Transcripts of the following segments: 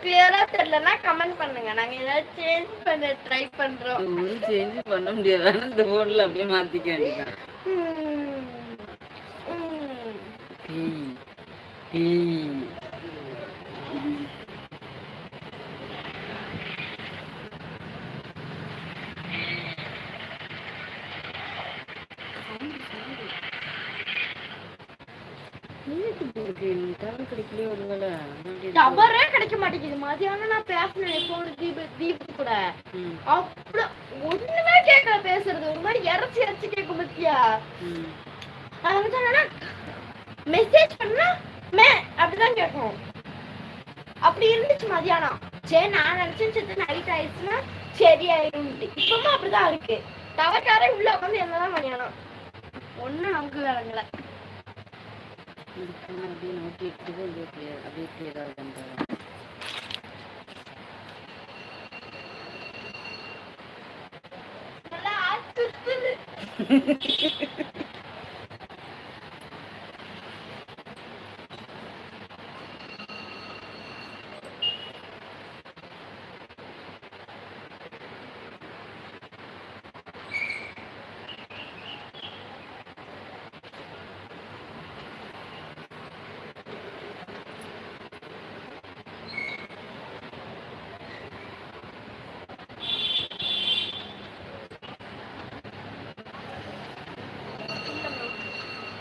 கிளியரா தெரியலன்னா கமெண்ட் பண்ணுங்க. நாங்க ஏதாவது சேஞ்ச் பண்ண ட்ரை பண்றோம். ஒரு சேஞ்ச் பண்ண முடியாது. இந்த போர்டில் அப்படியே மாத்திக்க வேண்டியதான். டவரே கிடைக்க மாட்டேங்குது. மதியானம் நான் பேசினேன் போன தீபத்து கூட, அப்புறம் ஒண்ணுமே கேட்கல. பேசுறது ஒரு மாதிரி இறச்சி கேட்கும் பத்தியா. மெசேஜ் பண்ணா மே அப்படிதான் கேட்கும். அப்படி இருந்துச்சு மதியானம். சரி நான் நினைச்சேன் சரி நைட் ஆயிடுச்சுன்னா சரி ஆயிடும். இப்பவும் அப்படிதான் இருக்கு. டவர்காரே உள்ள உட்காந்து என்னதான் மதியானம் ஒன்னும் நமக்கு விளங்கல.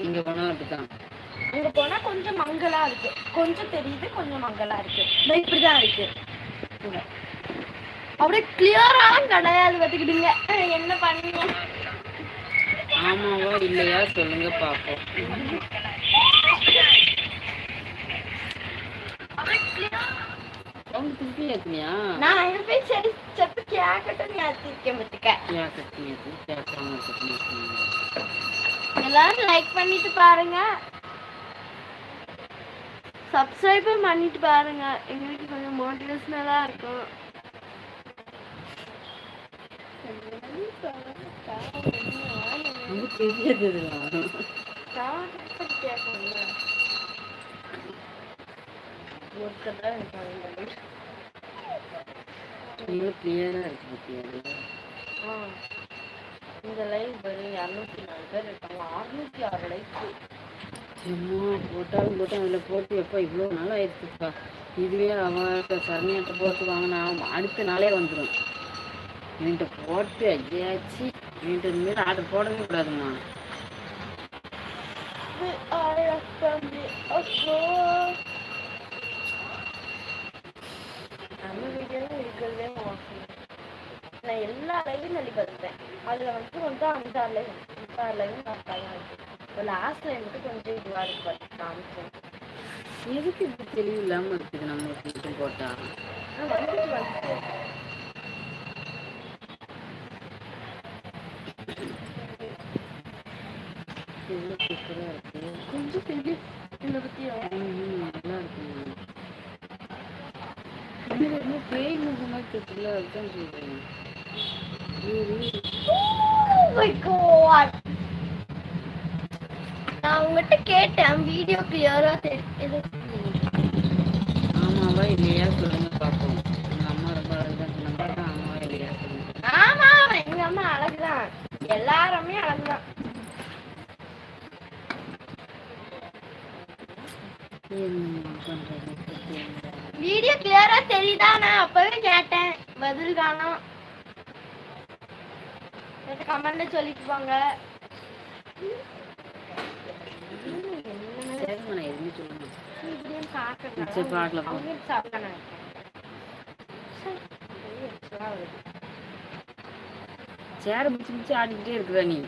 இங்க போனா அப்படிதான். அங்க போனா கொஞ்சம் மங்களா இருக்கு. கொஞ்சம் தெரியுது, கொஞ்சம் மங்களா இருக்கு. இப்படிதான் இருக்கு. அப்படியே கிளியரா கிடையாது. பார்த்துக்கிடுங்க என்ன பண்ணீங்க. ஆமாவா இல்லையா சொல்லுங்க பாப்போம். அவங்க திருப்பி ஏத்துனியா? நான் என்ன போய் சரி செப்பு கேக்கட்டும் ஏத்திருக்கேன். பத்துக்க எல்லாரும் லைக் பண்ணிட்டு பாருங்க, சப்ஸ்கிரைபர் பண்ணிட்டு பாருங்க. எங்களுக்கு கொஞ்சம் மோட்டிவேஷனலா இருக்கும். இந்த லைவ் வெறும் 204 பேர் இருக்காங்க. 606 லைக். போட்டாலும் போட்டு அதில் போட்டு எப்போ இவ்வளோ நாள் ஆயிடுச்சுப்பா. இதுவே அவன் சரணியாட்ட போட்டு வாங்கினா அடுத்த நாளே வந்துடும். என்கிட்ட போட்டு ஐயாச்சு என்கிட்ட இனிமேல் ஆர்டர் போடவே கூடாதுமா. நம்ம வீடியோல இருக்கிறதே மோசம். நான் எல்லா லைவும் தள்ளி பார்த்துட்டேன். அதுல வந்து 5-6 லைவ் 6 லைவ் பார்த்தாங்க. லாஸ்ட் லைவ் மட்டும் கொஞ்சம் இதுவா இருக்கு காமிச்சேன். எதுக்கு இப்படி தெளிவு இல்லாமல் இருக்குது நம்மளுக்கு மட்டும் போட்டா. கொஞ்சம் பெரிய இதை பத்தி நல்லா இருக்கு. பேய் முகமாக தெரியல. அதுதான் சொல்றேன். நான் உங்ககிட்ட கேட்டேன் வீடியோ கிளியரா தெரியுது. ஆமாவா இல்லையா சொல்லுங்க பாப்போம். எங்க அம்மா ரொம்ப அழகுதான் சொன்னாங்க. ஆமாவா இல்லையா சொல்லுங்க. ஆமா எங்க அம்மா அழகுதான். எல்லாருமே அழகுதான். வீடியோ கிளியரா தெரியுதா? நான் அப்பவே கேட்டேன், பதில் காணோம். கமெண்ட்ல சொல்லிட்டு போங்க. சேர மிச்சு மிச்சு ஆடிக்கிட்டே இருக்குதா நீ?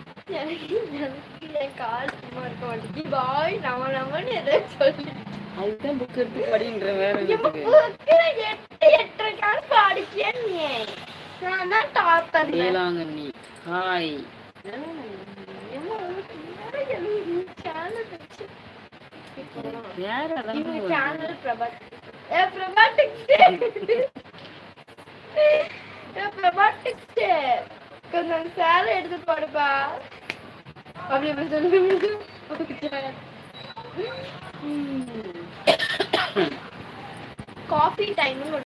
கால் சும்மா இருக்க மாட்டேங்குது. பாய் நம்ம எதை சொல்லி அதுதான் புக் எடுத்து படின்ற வேற வேளாங்கண்ணி. ஹாய் கொஞ்சம் சேலை எடுத்து போடுப்பா. அப்படி சொல்லி காஃபி டைம்